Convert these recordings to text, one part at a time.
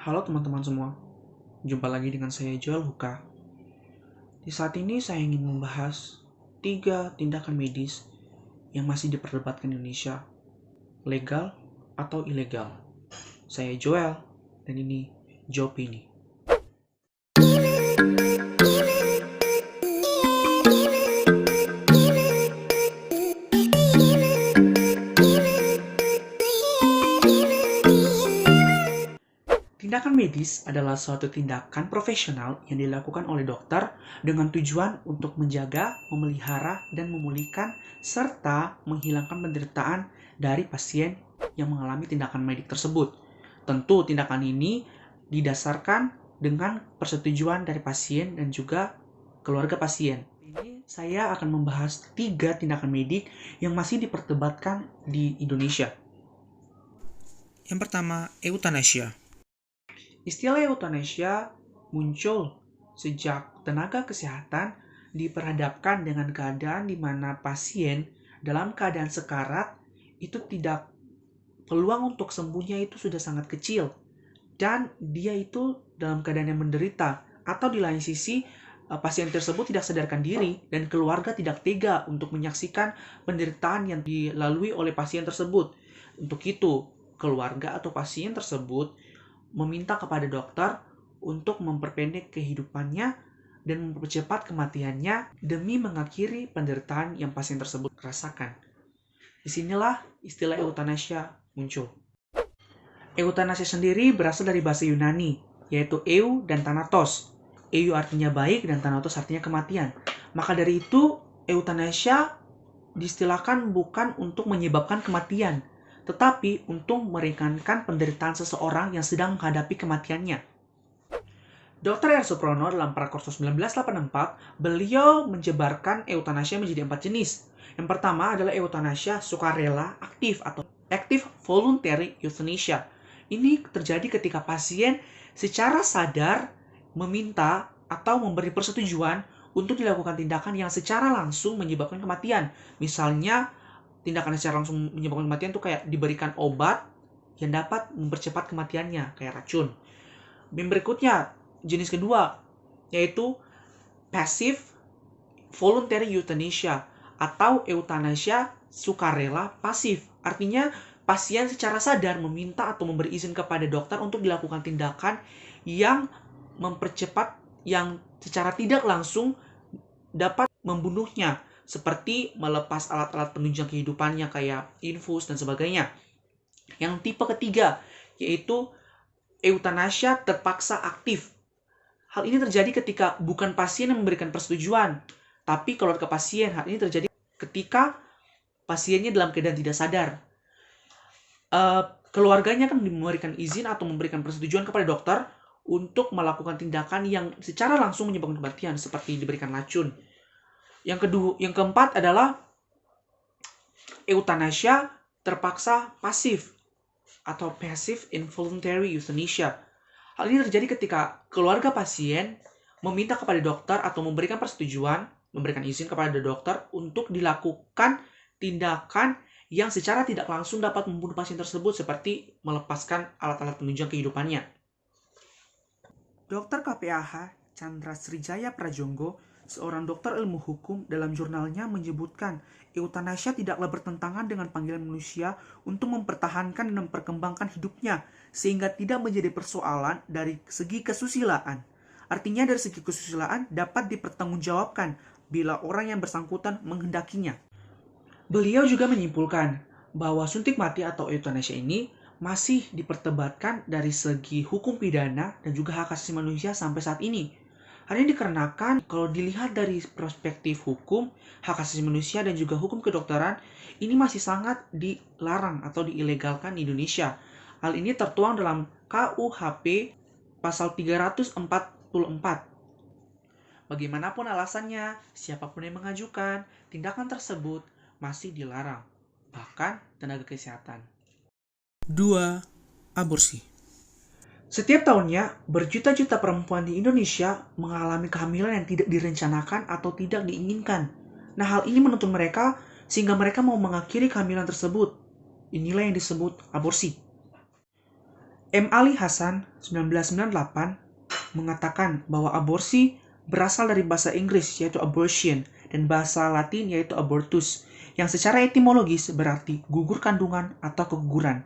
Halo teman-teman semua, jumpa lagi dengan saya Joel Huka. Di saat ini saya ingin membahas 3 tindakan medis yang masih diperdebatkan di Indonesia, legal atau ilegal. Saya Joel, dan ini Jopini. Tindakan medis adalah suatu tindakan profesional yang dilakukan oleh dokter dengan tujuan untuk menjaga, memelihara, dan memulihkan serta menghilangkan penderitaan dari pasien yang mengalami tindakan medik tersebut. Tentu tindakan ini didasarkan dengan persetujuan dari pasien dan juga keluarga pasien. Ini saya akan membahas 3 tindakan medik yang masih diperdebatkan di Indonesia. Yang pertama, euthanasia. Istilah euthanasia muncul sejak tenaga kesehatan diperhadapkan dengan keadaan di mana pasien dalam keadaan sekarat itu tidak peluang untuk sembuhnya itu sudah sangat kecil dan dia itu dalam keadaan yang menderita, atau di lain sisi pasien tersebut tidak sadarkan diri dan keluarga tidak tega untuk menyaksikan penderitaan yang dilalui oleh pasien tersebut. Untuk itu, keluarga atau pasien tersebut meminta kepada dokter untuk memperpendek kehidupannya dan mempercepat kematiannya demi mengakhiri penderitaan yang pasien tersebut rasakan. Disinilah istilah euthanasia muncul. Euthanasia sendiri berasal dari bahasa Yunani, yaitu eu dan thanatos. Eu artinya baik dan thanatos artinya kematian. Maka dari itu, euthanasia diistilahkan bukan untuk menyebabkan kematian, tetapi untuk meringankan penderitaan seseorang yang sedang menghadapi kematiannya. Dr. R. Suprono dalam Prakorso 1984, beliau menjabarkan euthanasia menjadi 4 jenis. Yang pertama adalah euthanasia sukarela aktif atau active voluntary euthanasia. Ini terjadi ketika pasien secara sadar meminta atau memberi persetujuan untuk dilakukan tindakan yang secara langsung menyebabkan kematian. Misalnya, tindakan secara langsung menyebabkan kematian itu kayak diberikan obat yang dapat mempercepat kematiannya, kayak racun. Yang berikutnya, jenis kedua, yaitu passive voluntary euthanasia atau euthanasia sukarela pasif. Artinya, pasien secara sadar meminta atau memberi izin kepada dokter untuk dilakukan tindakan yang mempercepat, yang secara tidak langsung dapat membunuhnya, seperti melepas alat-alat penunjang kehidupannya kayak infus dan sebagainya. Yang tipe ketiga, yaitu euthanasia terpaksa aktif. Hal ini terjadi ketika bukan pasien yang memberikan persetujuan, tapi keluarga pasien. Hal ini terjadi ketika pasiennya dalam keadaan tidak sadar. Keluarganya akan memberikan izin atau memberikan persetujuan kepada dokter untuk melakukan tindakan yang secara langsung menyebabkan kematian, seperti diberikan racun. Yang keempat adalah euthanasia terpaksa pasif atau passive involuntary euthanasia. Hal ini terjadi ketika keluarga pasien meminta kepada dokter atau memberikan persetujuan, memberikan izin kepada dokter untuk dilakukan tindakan yang secara tidak langsung dapat membunuh pasien tersebut, seperti melepaskan alat-alat penunjang kehidupannya. Dr. KPAH Chandra Srijaya Prajonggo, seorang dokter ilmu hukum, dalam jurnalnya menyebutkan euthanasia tidaklah bertentangan dengan panggilan manusia untuk mempertahankan dan memperkembangkan hidupnya, sehingga tidak menjadi persoalan dari segi kesusilaan. Artinya dari segi kesusilaan dapat dipertanggungjawabkan bila orang yang bersangkutan menghendakinya. Beliau juga menyimpulkan bahwa suntik mati atau euthanasia ini masih diperdebatkan dari segi hukum pidana dan juga hak asasi manusia sampai saat ini. Hal ini dikarenakan kalau dilihat dari perspektif hukum, hak asasi manusia dan juga hukum kedokteran, ini masih sangat dilarang atau diilegalkan di Indonesia. Hal ini tertuang dalam KUHP pasal 344. Bagaimanapun alasannya, siapapun yang mengajukan, tindakan tersebut masih dilarang, bahkan tenaga kesehatan. 2. Aborsi. Setiap tahunnya, berjuta-juta perempuan di Indonesia mengalami kehamilan yang tidak direncanakan atau tidak diinginkan. Nah, hal ini menuntun mereka sehingga mereka mau mengakhiri kehamilan tersebut. Inilah yang disebut aborsi. M. Ali Hasan 1998 mengatakan bahwa aborsi berasal dari bahasa Inggris yaitu abortion dan bahasa Latin yaitu abortus, yang secara etimologis berarti gugur kandungan atau keguguran.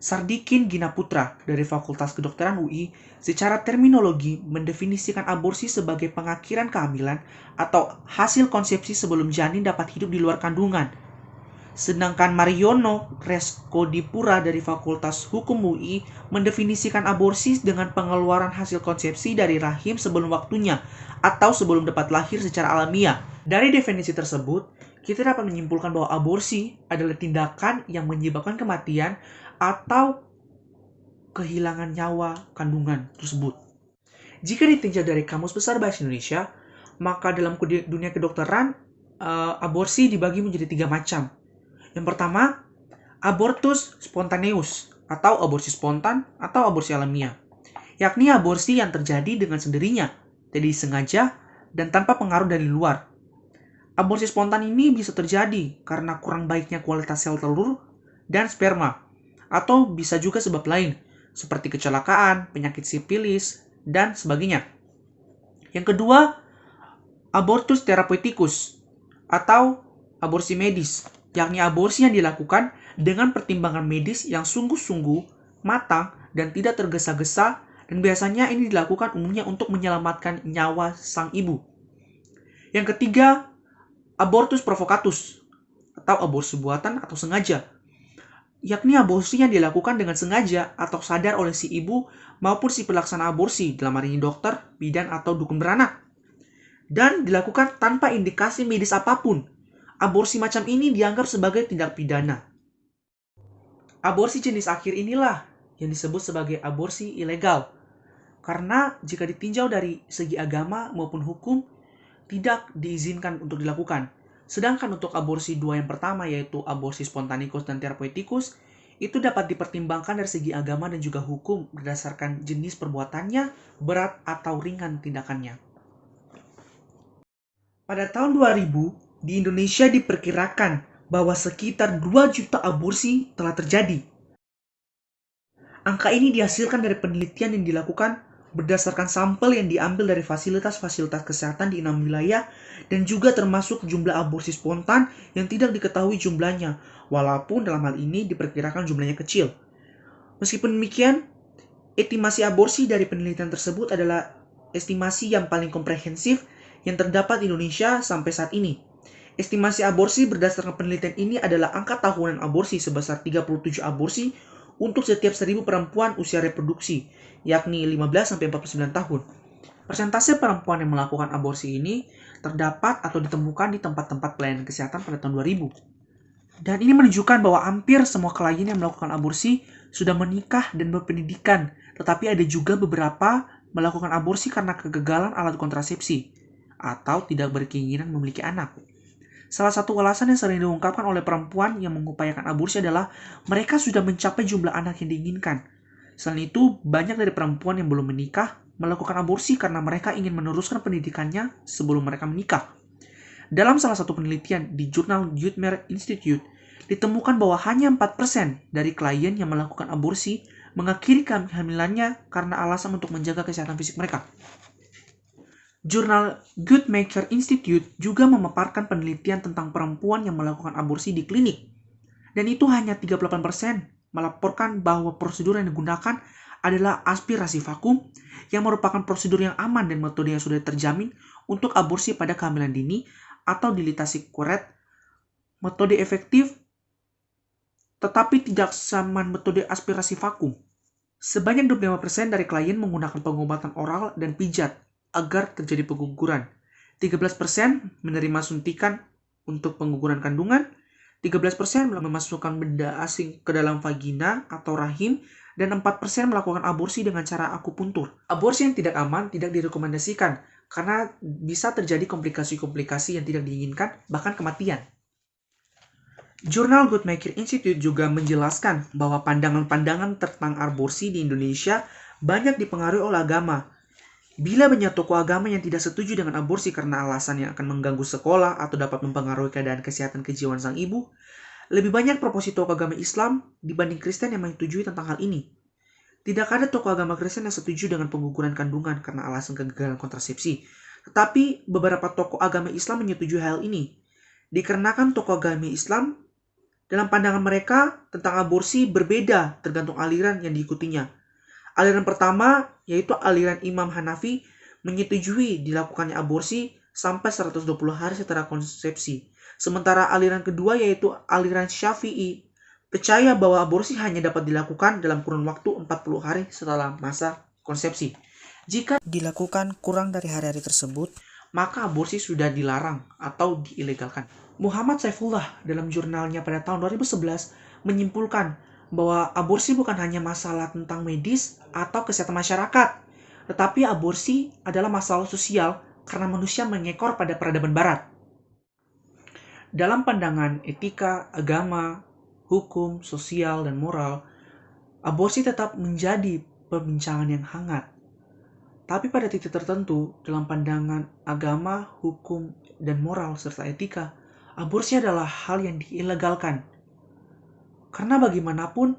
Sardikin Ginaputra dari Fakultas Kedokteran UI secara terminologi mendefinisikan aborsi sebagai pengakhiran kehamilan atau hasil konsepsi sebelum janin dapat hidup di luar kandungan. Sedangkan Mariono Reskodipura dari Fakultas Hukum UI mendefinisikan aborsi dengan pengeluaran hasil konsepsi dari rahim sebelum waktunya atau sebelum dapat lahir secara alamiah. Dari definisi tersebut, kita dapat menyimpulkan bahwa aborsi adalah tindakan yang menyebabkan kematian atau kehilangan nyawa kandungan tersebut. Jika ditinjau dari Kamus Besar Bahasa Indonesia, maka dalam dunia kedokteran, aborsi dibagi menjadi 3 macam. Yang pertama, abortus spontaneus atau aborsi spontan atau aborsi alamiah, yakni aborsi yang terjadi dengan sendirinya, tidak disengaja dan tanpa pengaruh dari luar. Aborsi spontan ini bisa terjadi karena kurang baiknya kualitas sel telur dan sperma, atau bisa juga sebab lain, seperti kecelakaan, penyakit sifilis, dan sebagainya. Yang kedua, abortus therapeutikus atau aborsi medis, yakni aborsi yang dilakukan dengan pertimbangan medis yang sungguh-sungguh, matang, dan tidak tergesa-gesa, dan biasanya ini dilakukan umumnya untuk menyelamatkan nyawa sang ibu. Yang ketiga, abortus provokatus atau aborsi buatan atau sengaja, yakni aborsi yang dilakukan dengan sengaja atau sadar oleh si ibu maupun si pelaksana aborsi, dalam hal ini dokter, bidan, atau dukun beranak, dan dilakukan tanpa indikasi medis apapun. Aborsi macam ini dianggap sebagai tindak pidana. Aborsi jenis akhir inilah yang disebut sebagai aborsi ilegal, karena jika ditinjau dari segi agama maupun hukum, tidak diizinkan untuk dilakukan. Sedangkan untuk aborsi 2 yang pertama, yaitu aborsi spontaneous dan therapeutikus, itu dapat dipertimbangkan dari segi agama dan juga hukum berdasarkan jenis perbuatannya, berat atau ringan tindakannya. Pada tahun 2000, di Indonesia diperkirakan bahwa sekitar 2 juta aborsi telah terjadi. Angka ini dihasilkan dari penelitian yang dilakukan berdasarkan sampel yang diambil dari fasilitas-fasilitas kesehatan di 6 wilayah dan juga termasuk jumlah aborsi spontan yang tidak diketahui jumlahnya, walaupun dalam hal ini diperkirakan jumlahnya kecil. Meskipun demikian, estimasi aborsi dari penelitian tersebut adalah estimasi yang paling komprehensif yang terdapat di Indonesia sampai saat ini. Estimasi aborsi berdasarkan penelitian ini adalah angka tahunan aborsi sebesar 37 aborsi untuk setiap 1000 perempuan usia reproduksi, yakni 15-49 tahun. Persentase perempuan yang melakukan aborsi ini terdapat atau ditemukan di tempat-tempat pelayanan kesehatan pada tahun 2000. Dan ini menunjukkan bahwa hampir semua klien yang melakukan aborsi sudah menikah dan berpendidikan, tetapi ada juga beberapa melakukan aborsi karena kegagalan alat kontrasepsi atau tidak berkeinginan memiliki anak. Salah satu alasan yang sering diungkapkan oleh perempuan yang mengupayakan aborsi adalah mereka sudah mencapai jumlah anak yang diinginkan. Selain itu, banyak dari perempuan yang belum menikah melakukan aborsi karena mereka ingin meneruskan pendidikannya sebelum mereka menikah. Dalam salah satu penelitian di jurnal Guttmacher Institute, ditemukan bahwa hanya 4% dari klien yang melakukan aborsi mengakhiri kehamilannya karena alasan untuk menjaga kesehatan fisik mereka. Jurnal Guttmacher Institute juga memaparkan penelitian tentang perempuan yang melakukan aborsi di klinik. Dan itu hanya 38% melaporkan bahwa prosedur yang digunakan adalah aspirasi vakum yang merupakan prosedur yang aman dan metode yang sudah terjamin untuk aborsi pada kehamilan dini atau dilitasi kuret, metode efektif tetapi tidak sama metode aspirasi vakum. Sebanyak 25% dari klien menggunakan pengobatan oral dan pijat agar terjadi pengguguran. 13% menerima suntikan untuk pengguguran kandungan, 13% memasukkan benda asing ke dalam vagina atau rahim, dan 4% melakukan aborsi dengan cara akupuntur. Aborsi yang tidak aman tidak direkomendasikan karena bisa terjadi komplikasi-komplikasi yang tidak diinginkan, bahkan kematian. Jurnal Guttmacher Institute juga menjelaskan bahwa pandangan-pandangan tentang aborsi di Indonesia banyak dipengaruhi oleh agama. Bila banyak tokoh agama yang tidak setuju dengan aborsi karena alasan yang akan mengganggu sekolah atau dapat mempengaruhi keadaan kesehatan kejiwaan sang ibu, lebih banyak proposisi tokoh agama Islam dibanding Kristen yang menyetujui tentang hal ini. Tidak ada tokoh agama Kristen yang setuju dengan pengguguran kandungan karena alasan kegagalan kontrasepsi. Tetapi beberapa tokoh agama Islam menyetujui hal ini. Dikarenakan tokoh agama Islam dalam pandangan mereka tentang aborsi berbeda tergantung aliran yang diikutinya. Aliran pertama yaitu aliran Imam Hanafi menyetujui dilakukannya aborsi sampai 120 hari setelah konsepsi. Sementara aliran kedua yaitu aliran Syafi'i percaya bahwa aborsi hanya dapat dilakukan dalam kurun waktu 40 hari setelah masa konsepsi. Jika Dilakukan kurang dari hari-hari tersebut, maka aborsi sudah dilarang atau diilegalkan. Muhammad Saifullah dalam jurnalnya pada tahun 2011 menyimpulkan bahwa aborsi bukan hanya masalah tentang medis atau kesehatan masyarakat, tetapi aborsi adalah masalah sosial karena manusia mengekor pada peradaban barat. Dalam pandangan etika, agama, hukum, sosial, dan moral, aborsi tetap menjadi perbincangan yang hangat. Tapi pada titik tertentu, dalam pandangan agama, hukum, dan moral serta etika, aborsi adalah hal yang diilegalkan. Karena bagaimanapun,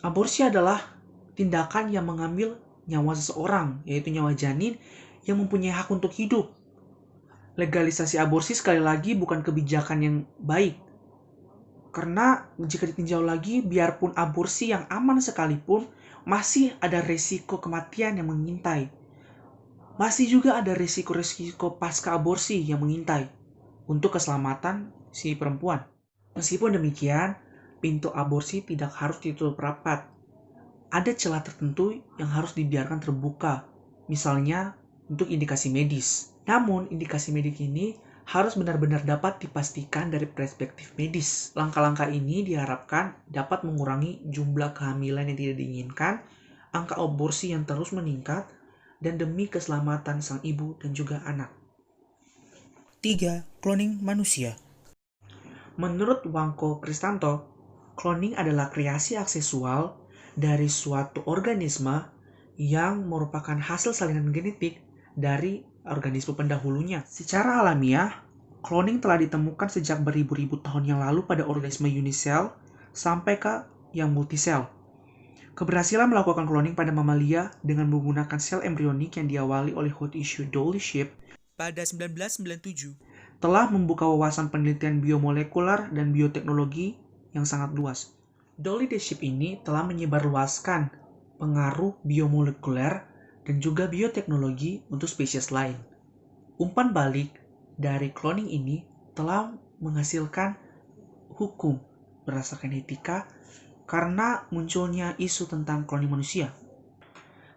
aborsi adalah tindakan yang mengambil nyawa seseorang, yaitu nyawa janin yang mempunyai hak untuk hidup. Legalisasi aborsi sekali lagi bukan kebijakan yang baik. Karena jika ditinjau lagi, biarpun aborsi yang aman sekalipun, masih ada resiko kematian yang mengintai. Masih juga ada resiko-resiko pasca aborsi yang mengintai untuk keselamatan si perempuan. Meskipun demikian, pintu aborsi tidak harus ditutup rapat. Ada celah tertentu yang harus dibiarkan terbuka, misalnya untuk indikasi medis. Namun, indikasi medis ini harus benar-benar dapat dipastikan dari perspektif medis. Langkah-langkah ini diharapkan dapat mengurangi jumlah kehamilan yang tidak diinginkan, angka aborsi yang terus meningkat, dan demi keselamatan sang ibu dan juga anak. 3. Cloning manusia. Menurut Wangko Kristanto, cloning adalah kreasi aksesual dari suatu organisme yang merupakan hasil salinan genetik dari organisme pendahulunya. Secara alamiah, cloning telah ditemukan sejak beribu-ribu tahun yang lalu pada organisme unisel sampai ke yang multisel. Keberhasilan melakukan cloning pada mamalia dengan menggunakan sel embrionik yang diawali oleh Horatio Dolly Ship Pada 1997, telah membuka wawasan penelitian biomolekuler dan bioteknologi yang sangat luas. Dolly Ship ini telah menyebarluaskan pengaruh biomolekuler dan juga bioteknologi untuk spesies lain. Umpan balik dari cloning ini telah menghasilkan hukum berdasarkan etika karena munculnya isu tentang cloning manusia.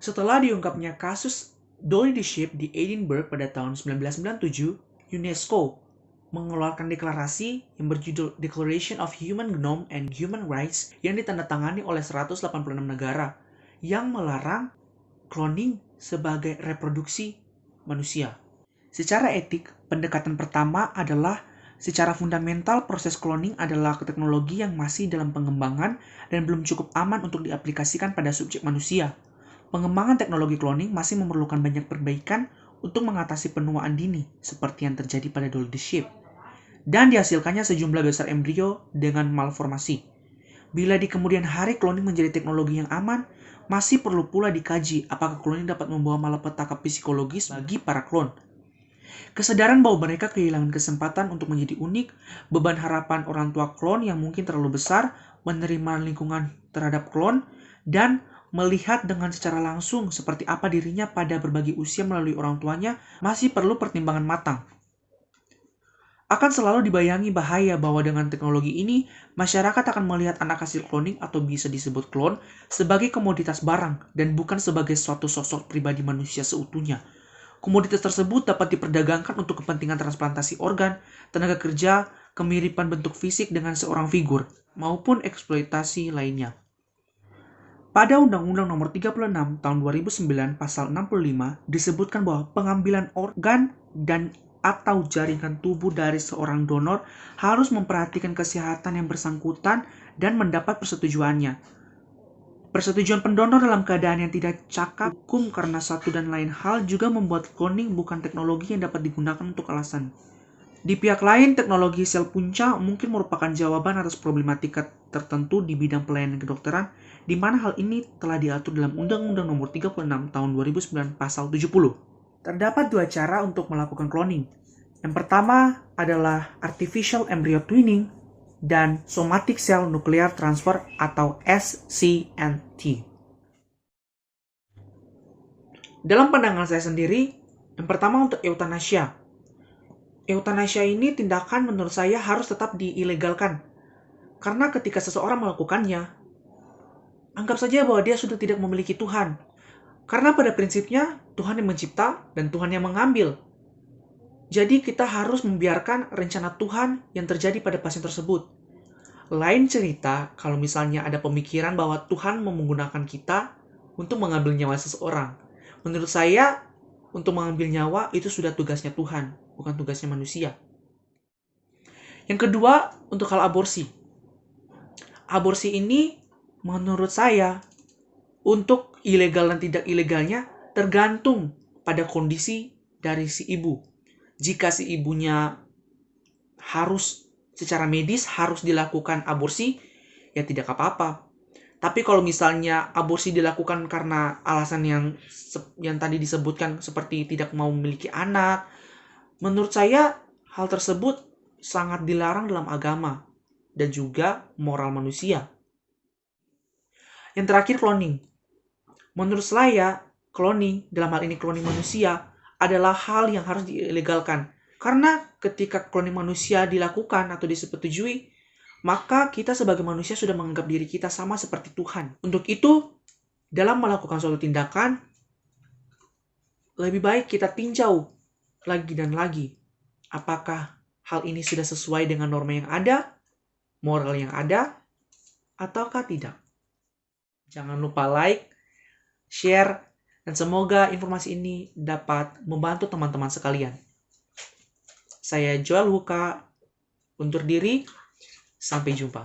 Setelah diungkapnya kasus Dolly Ship di Edinburgh pada tahun 1997, UNESCO mengeluarkan deklarasi yang berjudul Declaration of Human Genome and Human Rights yang ditandatangani oleh 186 negara yang melarang cloning sebagai reproduksi manusia. Secara etik, pendekatan pertama adalah secara fundamental proses cloning adalah teknologi yang masih dalam pengembangan dan belum cukup aman untuk diaplikasikan pada subjek manusia. Pengembangan teknologi cloning masih memerlukan banyak perbaikan untuk mengatasi penuaan dini seperti yang terjadi pada Dolly Ship dan dihasilkannya sejumlah besar embrio dengan malformasi. Bila di kemudian hari cloning menjadi teknologi yang aman, masih perlu pula dikaji apakah cloning dapat membawa malapetaka psikologis bagi para klon. Kesadaran bahwa mereka kehilangan kesempatan untuk menjadi unik, beban harapan orang tua klon yang mungkin terlalu besar, menerima lingkungan terhadap klon, dan melihat dengan secara langsung seperti apa dirinya pada berbagai usia melalui orang tuanya masih perlu pertimbangan matang. Akan selalu dibayangi bahaya bahwa dengan teknologi ini, masyarakat akan melihat anak hasil cloning atau bisa disebut klon sebagai komoditas barang dan bukan sebagai suatu sosok pribadi manusia seutuhnya. Komoditas tersebut dapat diperdagangkan untuk kepentingan transplantasi organ, tenaga kerja, kemiripan bentuk fisik dengan seorang figur, maupun eksploitasi lainnya. Pada Undang-Undang Nomor 36 Tahun 2009 Pasal 65 disebutkan bahwa pengambilan organ dan atau jaringan tubuh dari seorang donor harus memperhatikan kesehatan yang bersangkutan dan mendapat persetujuannya. Persetujuan pendonor dalam keadaan yang tidak cakap hukum karena satu dan lain hal juga membuat cloning bukan teknologi yang dapat digunakan untuk alasan. Di pihak lain, teknologi sel punca mungkin merupakan jawaban atas problematika tertentu di bidang pelayanan kedokteran di mana hal ini telah diatur dalam Undang-Undang Nomor 36 Tahun 2009 Pasal 70. Terdapat dua cara untuk melakukan cloning. Yang pertama adalah artificial embryo twinning dan somatic cell nuclear transfer atau SCNT. Dalam pandangan saya sendiri, yang pertama untuk euthanasia. Euthanasia ini tindakan menurut saya harus tetap diilegalkan. Karena ketika seseorang melakukannya, anggap saja bahwa dia sudah tidak memiliki Tuhan. Karena pada prinsipnya, Tuhan yang mencipta dan Tuhan yang mengambil. Jadi kita harus membiarkan rencana Tuhan yang terjadi pada pasien tersebut. Lain cerita kalau misalnya ada pemikiran bahwa Tuhan menggunakan kita untuk mengambil nyawa seseorang. Menurut saya, untuk mengambil nyawa itu sudah tugasnya Tuhan, bukan tugasnya manusia. Yang kedua, untuk hal aborsi. Aborsi ini, menurut saya, untuk ilegal dan tidak ilegalnya, tergantung pada kondisi dari si ibu. Jika si ibunya harus secara medis harus dilakukan aborsi, ya tidak apa-apa. Tapi kalau misalnya aborsi dilakukan karena alasan yang tadi disebutkan seperti tidak mau memiliki anak, menurut saya hal tersebut sangat dilarang dalam agama dan juga moral manusia. Yang terakhir, cloning. Menurut saya, cloning, dalam hal ini cloning manusia, adalah hal yang harus diilegalkan. Karena ketika cloning manusia dilakukan atau disetujui, maka kita sebagai manusia sudah menganggap diri kita sama seperti Tuhan. Untuk itu, dalam melakukan suatu tindakan, lebih baik kita tinjau lagi dan lagi. Apakah hal ini sudah sesuai dengan norma yang ada, moral yang ada, ataukah tidak? Jangan lupa like, share, dan semoga informasi ini dapat membantu teman-teman sekalian. Saya Joel Huka, undur diri. Sampai jumpa.